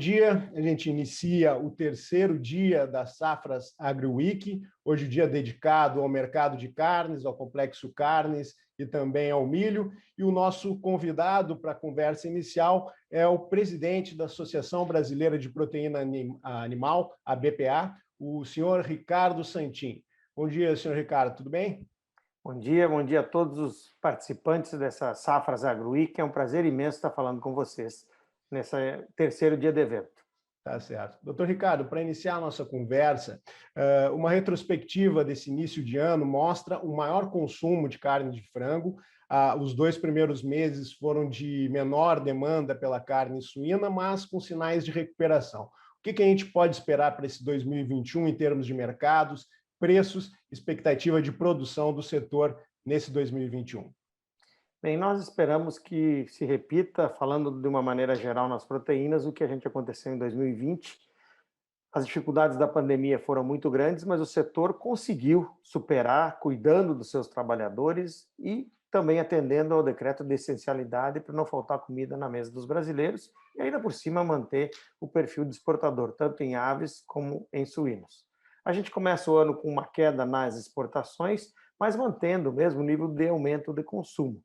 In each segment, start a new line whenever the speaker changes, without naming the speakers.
dia. A gente inicia o terceiro dia das Safras AgriWeek, hoje o dia dedicado ao mercado de carnes, ao complexo carnes e também ao milho. E o nosso convidado para a conversa inicial é o presidente da Associação Brasileira de Proteína Animal, a BPA, o senhor Ricardo Santin. Bom dia, senhor Ricardo, tudo bem?
Bom dia a todos os participantes dessa Safras AgriWeek. É um prazer imenso estar falando com vocês nesse terceiro dia do evento.
Tá certo. Doutor Ricardo, para iniciar a nossa conversa, uma retrospectiva desse início de ano mostra o maior consumo de carne de frango. Os 2 primeiros meses foram de menor demanda pela carne suína, mas com sinais de recuperação. O que a gente pode esperar para esse 2021 em termos de mercados, preços, expectativa de produção do setor nesse 2021?
Bem, nós esperamos que se repita, falando de uma maneira geral nas proteínas, o que a gente aconteceu em 2020. As dificuldades da pandemia foram muito grandes, mas o setor conseguiu superar, cuidando dos seus trabalhadores e também atendendo ao decreto de essencialidade para não faltar comida na mesa dos brasileiros e ainda por cima manter o perfil de exportador, tanto em aves como em suínos. A gente começa o ano com uma queda nas exportações, mas mantendo o mesmo nível de aumento de consumo.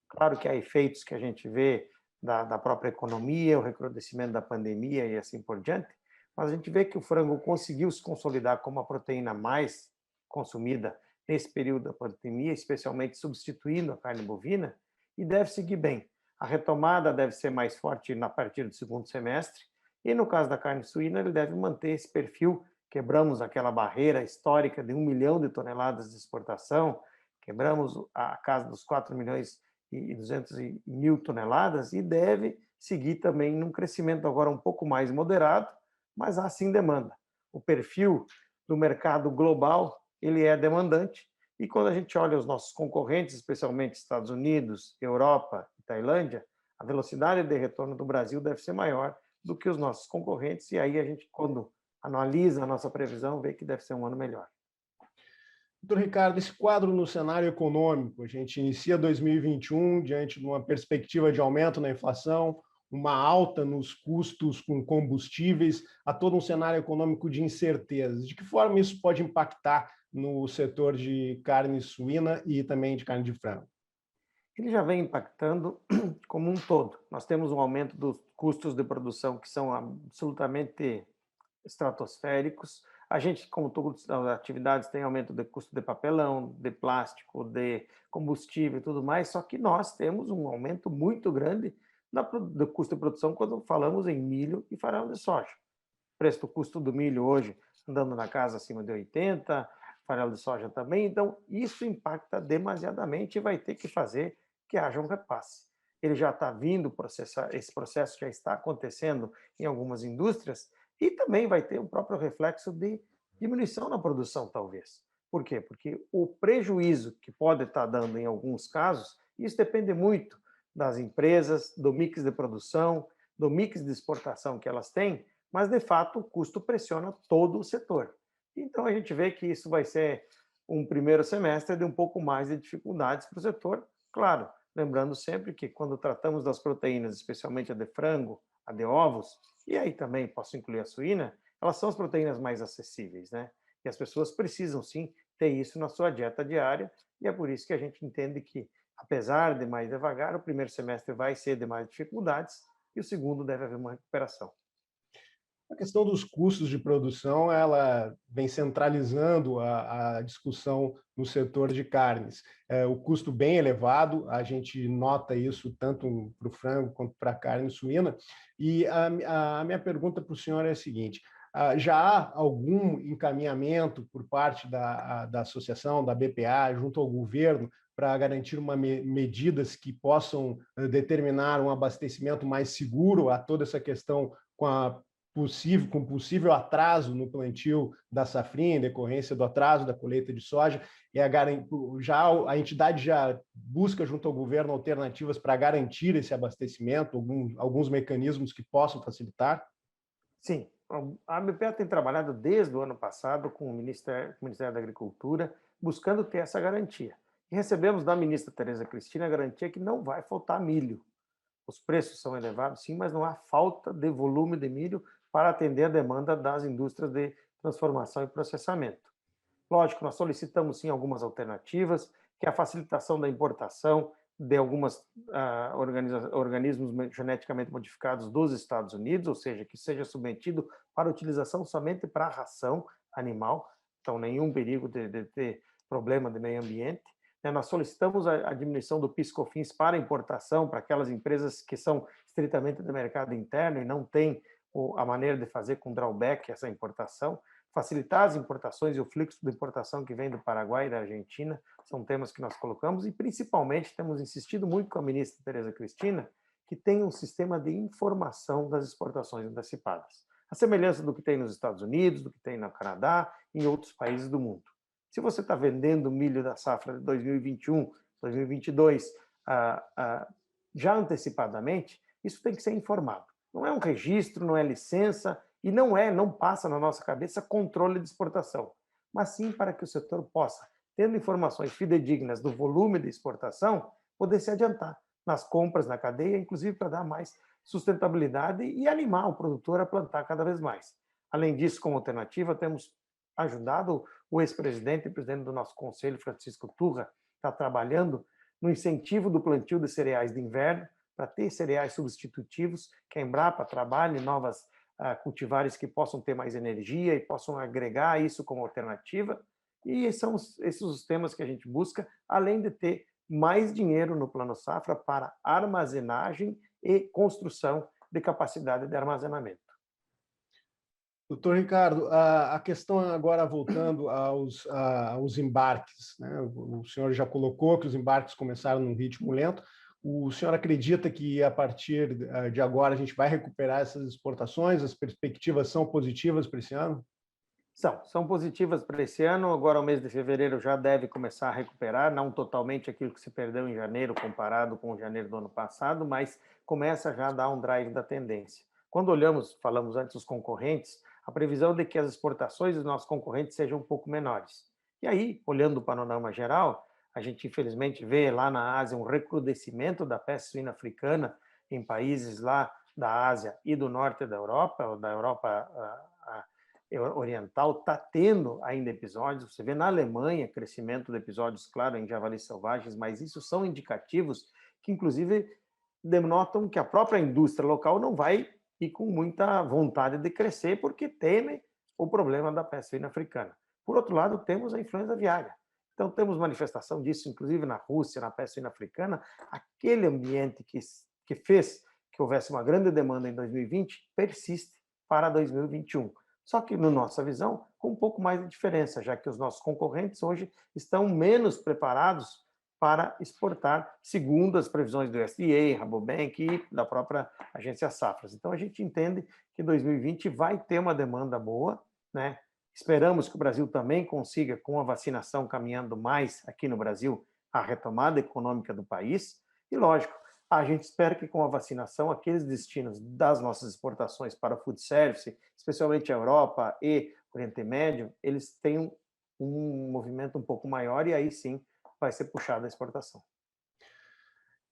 Claro que há efeitos que a gente vê da própria economia, o recrudescimento da pandemia e assim por diante, mas a gente vê que o frango conseguiu se consolidar como a proteína mais consumida nesse período da pandemia, especialmente substituindo a carne bovina, e deve seguir bem. A retomada deve ser mais forte a partir do segundo semestre, e no caso da carne suína, ele deve manter esse perfil. Quebramos aquela barreira histórica de 1 milhão de toneladas de exportação, quebramos a casa dos 4 milhões e 200 mil toneladas e deve seguir também num crescimento agora um pouco mais moderado, mas há sim demanda. O perfil do mercado global, ele é demandante, e quando a gente olha os nossos concorrentes, especialmente Estados Unidos, Europa e Tailândia, a velocidade de retorno do Brasil deve ser maior do que os nossos concorrentes, e aí a gente, quando analisa a nossa previsão, vê que deve ser um ano melhor.
Doutor Ricardo, esse quadro no cenário econômico, a gente inicia 2021 diante de uma perspectiva de aumento na inflação, uma alta nos custos com combustíveis, a todo um cenário econômico de incertezas. De que forma isso pode impactar no setor de carne suína e também de carne de frango?
Ele já vem impactando como um todo. Nós temos um aumento dos custos de produção que são absolutamente estratosféricos. A gente, como todas as atividades, tem aumento de custo de papelão, de plástico, de combustível e tudo mais, só que nós temos um aumento muito grande do custo de produção quando falamos em milho e farelo de soja. O preço do custo do milho hoje andando na casa acima de 80, farelo de soja também, então isso impacta demasiadamente e vai ter que fazer que haja um repasse. Ele já está vindo, esse processo já está acontecendo em algumas indústrias, e também vai ter um próprio reflexo de diminuição na produção, talvez. Por quê? Porque o prejuízo que pode estar dando em alguns casos, isso depende muito das empresas, do mix de produção, do mix de exportação que elas têm, mas de fato o custo pressiona todo o setor. Então a gente vê que isso vai ser um primeiro semestre de um pouco mais de dificuldades para o setor. Claro, lembrando sempre que quando tratamos das proteínas, especialmente a de frango, a de ovos, e aí também posso incluir a suína, elas são as proteínas mais acessíveis, né? E as pessoas precisam sim ter isso na sua dieta diária, e é por isso que a gente entende que, apesar de mais devagar, o primeiro semestre vai ser de mais dificuldades e o segundo deve haver uma recuperação.
A questão dos custos de produção, ela vem centralizando a discussão no setor de carnes. O custo bem elevado, a gente nota isso tanto para o frango quanto para a carne suína. E a minha pergunta para o senhor é a seguinte: já há algum encaminhamento por parte da associação, da BPA, junto ao governo, para garantir medidas que possam determinar um abastecimento mais seguro a toda essa questão com possível atraso no plantio da safrinha, em decorrência do atraso da colheita de soja, e a entidade já busca junto ao governo alternativas para garantir esse abastecimento, alguns mecanismos que possam facilitar?
Sim, a ABPA tem trabalhado desde o ano passado com o Ministério da Agricultura, buscando ter essa garantia. E recebemos da ministra Tereza Cristina a garantia que não vai faltar milho. Os preços são elevados, sim, mas não há falta de volume de milho para atender a demanda das indústrias de transformação e processamento. Lógico, nós solicitamos sim algumas alternativas, que é a facilitação da importação de algumas organismos geneticamente modificados dos Estados Unidos, ou seja, que seja submetido para utilização somente para a ração animal, então nenhum perigo de ter problema de meio ambiente. Nós solicitamos a diminuição do PIS/COFINS para importação, para aquelas empresas que são estritamente do mercado interno e não têm a maneira de fazer com drawback essa importação. Facilitar as importações e o fluxo de importação que vem do Paraguai e da Argentina são temas que nós colocamos e, principalmente, temos insistido muito com a ministra Tereza Cristina que tem um sistema de informação das exportações antecipadas, a semelhança do que tem nos Estados Unidos, do que tem no Canadá e em outros países do mundo. Se você está vendendo milho da safra de 2021, 2022, já antecipadamente, isso tem que ser informado. Não é um registro, não é licença e não passa na nossa cabeça controle de exportação, mas sim para que o setor possa, tendo informações fidedignas do volume de exportação, poder se adiantar nas compras na cadeia, inclusive para dar mais sustentabilidade e animar o produtor a plantar cada vez mais. Além disso, como alternativa, temos ajudado o ex-presidente e presidente do nosso conselho, Francisco Turra, está trabalhando no incentivo do plantio de cereais de inverno, para ter cereais substitutivos, que a Embrapa trabalhe novas cultivares que possam ter mais energia e possam agregar isso como alternativa. E são esses os temas que a gente busca, além de ter mais dinheiro no Plano Safra para armazenagem e construção de capacidade de armazenamento.
Doutor Ricardo, a questão agora voltando aos embarques, né? O senhor já colocou que os embarques começaram num ritmo lento. O senhor acredita que a partir de agora a gente vai recuperar essas exportações? As perspectivas são positivas para esse ano?
São positivas para esse ano. Agora, o mês de fevereiro já deve começar a recuperar, não totalmente aquilo que se perdeu em janeiro comparado com janeiro do ano passado, mas começa já a dar um drive da tendência. Quando olhamos, falamos antes dos concorrentes, a previsão de que as exportações dos nossos concorrentes sejam um pouco menores. E aí, olhando o panorama geral, a gente infelizmente vê lá na Ásia um recrudescimento da peste suína africana em países lá da Ásia e do norte da Europa, ou da Europa oriental, está tendo ainda episódios. Você vê na Alemanha crescimento de episódios, claro, em javalis selvagens, mas isso são indicativos que, inclusive, denotam que a própria indústria local não vai ir com muita vontade de crescer, porque teme o problema da peste suína africana. Por outro lado, temos a influenza aviária. Então, temos manifestação disso, inclusive na Rússia, na peste suína africana. Aquele ambiente que fez que houvesse uma grande demanda em 2020 persiste para 2021. Só que, na nossa visão, com um pouco mais de diferença, já que os nossos concorrentes hoje estão menos preparados para exportar, segundo as previsões do USDA, Rabobank e da própria agência Safras. Então, a gente entende que 2020 vai ter uma demanda boa, né? Esperamos que o Brasil também consiga, com a vacinação caminhando mais aqui no Brasil, a retomada econômica do país. E, lógico, a gente espera que com a vacinação, aqueles destinos das nossas exportações para o food service, especialmente a Europa e o Oriente Médio, eles tenham um movimento um pouco maior e aí sim vai ser puxada a exportação.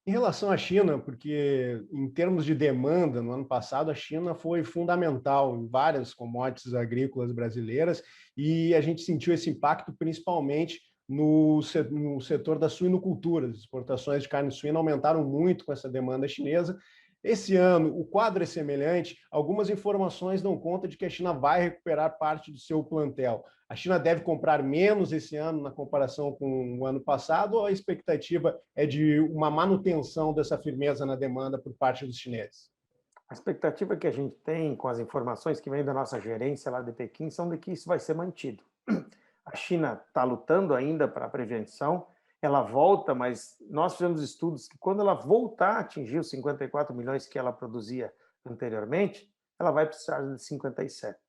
Em relação à China, porque em termos de demanda, no ano passado, a China foi fundamental em várias commodities agrícolas brasileiras e a gente sentiu esse impacto principalmente no setor da suinocultura. As exportações de carne suína aumentaram muito com essa demanda chinesa. Esse ano, o quadro é semelhante. Algumas informações dão conta de que a China vai recuperar parte do seu plantel. A China deve comprar menos esse ano na comparação com o ano passado, ou a expectativa é de uma manutenção dessa firmeza na demanda por parte dos chineses?
A expectativa que a gente tem com as informações que vêm da nossa gerência lá de Pequim são de que isso vai ser mantido. A China está lutando ainda para a prevenção, ela volta, mas nós fizemos estudos que quando ela voltar a atingir os 54 milhões que ela produzia anteriormente, ela vai precisar de 57.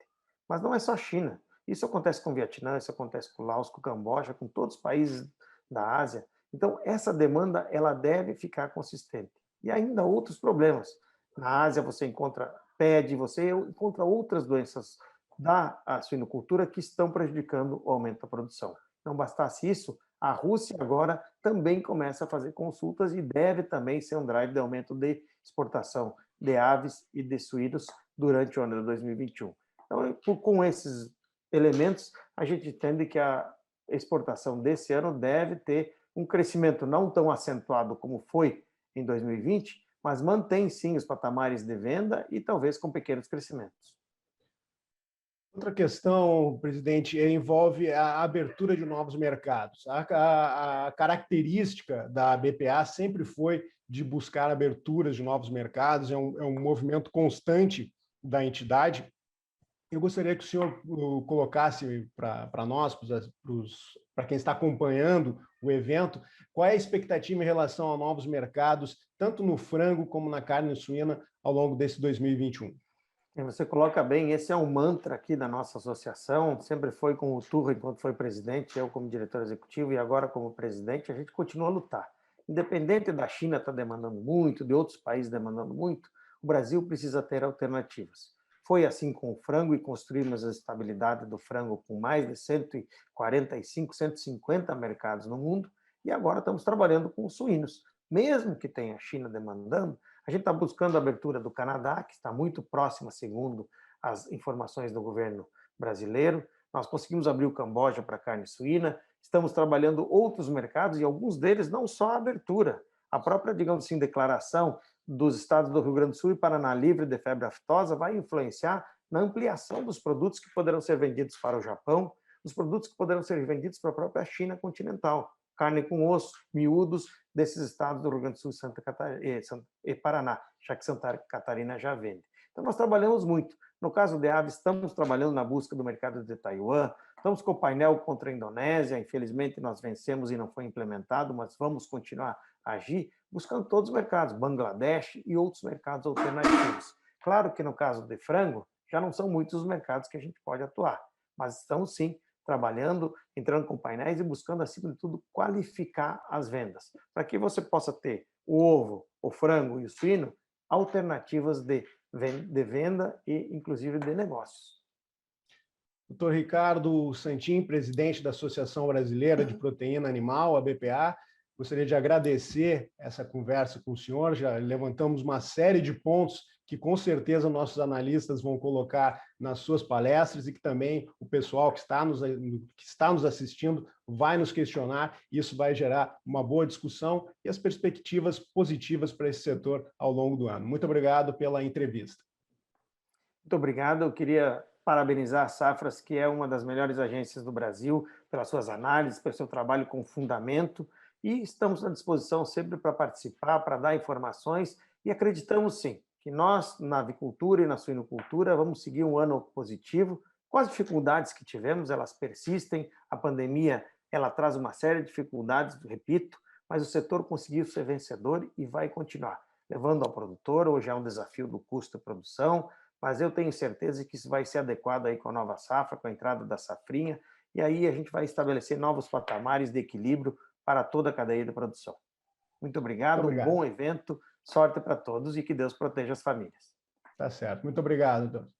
Mas não é só a China. Isso acontece com o Vietnã, isso acontece com o Laos, com o Camboja, com todos os países da Ásia. Então, essa demanda ela deve ficar consistente. E ainda outros problemas. Na Ásia você encontra PED, você encontra outras doenças da suinocultura que estão prejudicando o aumento da produção. Não bastasse isso, A Rússia agora também começa a fazer consultas e deve também ser um drive de aumento de exportação de aves e de suínos durante o ano de 2021. Então, com esses elementos, a gente entende que a exportação desse ano deve ter um crescimento não tão acentuado como foi em 2020, mas mantém sim os patamares de venda e talvez com pequenos crescimentos.
Outra questão, presidente, envolve a abertura de novos mercados. A característica da BPA sempre foi de buscar aberturas de novos mercados, é um movimento constante da entidade. Eu gostaria que o senhor colocasse para nós, para quem está acompanhando o evento, qual é a expectativa em relação a novos mercados, tanto no frango como na carne suína, ao longo desse 2021.
Você coloca bem, esse é um mantra aqui da nossa associação, sempre foi com o Turra enquanto foi presidente, eu como diretor executivo e agora como presidente, a gente continua a lutar. Independente da China estar demandando muito, de outros países demandando muito, o Brasil precisa ter alternativas. Foi assim com o frango e construímos a estabilidade do frango com mais de 145, 150 mercados no mundo e agora estamos trabalhando com os suínos. Mesmo que tenha a China demandando, a gente está buscando a abertura do Canadá, que está muito próxima, segundo as informações do governo brasileiro. Nós conseguimos abrir o Camboja para carne suína, estamos trabalhando outros mercados e alguns deles não só a abertura. A própria, digamos assim, declaração dos estados do Rio Grande do Sul e Paraná livre de febre aftosa vai influenciar na ampliação dos produtos que poderão ser vendidos para o Japão, os produtos que poderão ser vendidos para a própria China continental. Carne com osso, miúdos desses estados do Rio Grande do Sul e Paraná, já que Santa Catarina já vende. Então, nós trabalhamos muito. No caso de aves, estamos trabalhando na busca do mercado de Taiwan, estamos com o painel contra a Indonésia, infelizmente nós vencemos e não foi implementado, mas vamos continuar a agir, buscando todos os mercados, Bangladesh e outros mercados alternativos. Claro que no caso de frango, já não são muitos os mercados que a gente pode atuar, mas estamos sim trabalhando, entrando com painéis e buscando, acima de tudo, qualificar as vendas, para que você possa ter o ovo, o frango e o suíno, alternativas de venda e, inclusive, de negócios.
Doutor Ricardo Santin, presidente da Associação Brasileira de Proteína Animal, a BPA, gostaria de agradecer essa conversa com o senhor. Já levantamos uma série de pontos que, com certeza, nossos analistas vão colocar nas suas palestras e que também o pessoal que está nos assistindo vai nos questionar. Isso vai gerar uma boa discussão e as perspectivas positivas para esse setor ao longo do ano. Muito obrigado pela entrevista.
Muito obrigado. Eu queria parabenizar a Safras, que é uma das melhores agências do Brasil, pelas suas análises, pelo seu trabalho com fundamento, e estamos à disposição sempre para participar, para dar informações, e acreditamos sim que nós, na avicultura e na suinocultura, vamos seguir um ano positivo, com as dificuldades que tivemos, elas persistem, a pandemia ela traz uma série de dificuldades, repito, mas o setor conseguiu ser vencedor e vai continuar, levando ao produtor. Hoje é um desafio do custo de produção, mas eu tenho certeza que isso vai ser adequado aí com a nova safra, com a entrada da safrinha, e aí a gente vai estabelecer novos patamares de equilíbrio para toda a cadeia de produção. Muito obrigado, um bom evento, sorte para todos e que Deus proteja as famílias.
Tá certo. Muito obrigado, doutor.